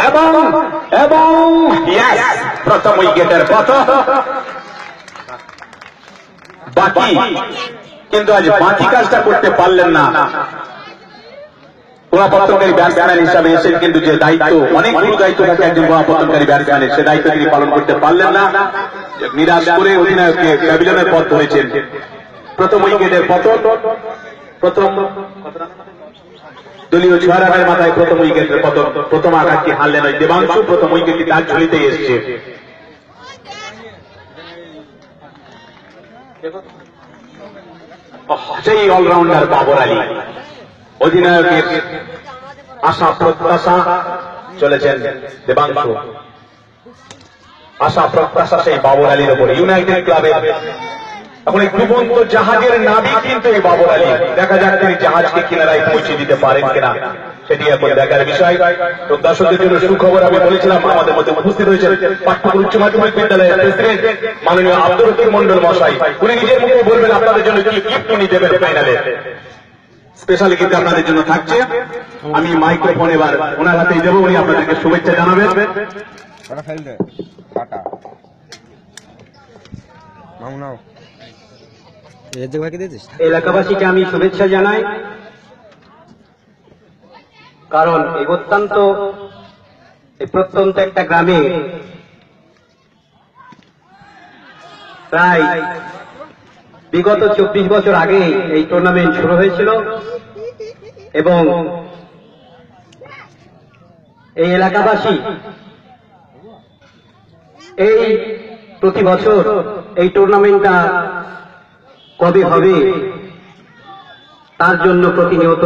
এবং এবং প্রথম উইকেটের পতন বাকি, কিন্তু আজ বাকি কাজটা করতে পারলেন না। গোড়াপত্তনকারী ব্যাটসম্যান হিসাবে এসে কিন্তু যে দায়িত্ব, অনেকগুলো দায়িত্ব থাকে একজন গোড়াপত্তনকারী ব্যাটসম্যানের, সে দায়িত্ব তিনি পালন করতে পারলেন না। নিরাশ করে অধিনায়ককে প্যাভিলিয়নের পথ হয়েছেন। প্রথম উইকেটের পতন, প্রথম দলীয় 6 রানের মাথায় প্রথম উইকেটের পতন। প্রথম আঘাতকে হারলেন ওই দেবাংশু, প্রথম উইকেটটি তার ঝুলিতেই এসছে। সেই অলরাউন্ডার বাবর আলী, অধিনায়কের আশা প্রত্যাশা চলেছেন দেবাংশু। আশা প্রত্যাশা সেই বাবর আলীর ওপর। ইউনাইটেড ক্লাবের এখন এই ডুবন্ত জাহাজের নাবিক কিন্তু এই বাবর আলী। দেখা যাক তিনি জাহাজকে কিনারায় পৌঁছে দিতে পারেন কিনা, সেটি এখন দেখার বিষয়। তো দর্শকদের জন্য সুখবর আমি বলেছিলাম, আমাদের মধ্যে উপস্থিত হয়েছেন পাটপুকুর উচ্চ মাধ্যমিক বিদ্যালয়ের প্রেসিডেন্ট মাননীয় আব্দুর রকিব মন্ডল মহাশয়। উনি নিজের মুখে বলবেন আপনাদের জন্য কি গিফট উনি দেবেন ফাইনালে। স্পেশালি কিন্তু আপনাদের জন্য থাকছে। আমি মাইক্রোফোন এবার ওনার হাতেই দেবো, উনি আপনাদেরকে শুভেচ্ছা জানাবেন। এলাকাবাসীকে আমি শুভেচ্ছা জানাই, কারণ এই প্রত্যন্ত একটা গ্রামে প্রায় বিগত 24 বছর আগে এই টুর্নামেন্ট শুরু হয়েছিল এবং এই এলাকাবাসী এই প্রতি বছর এই টুর্নামেন্টটা কবে হবে তার জন্য প্রতিনিয়ত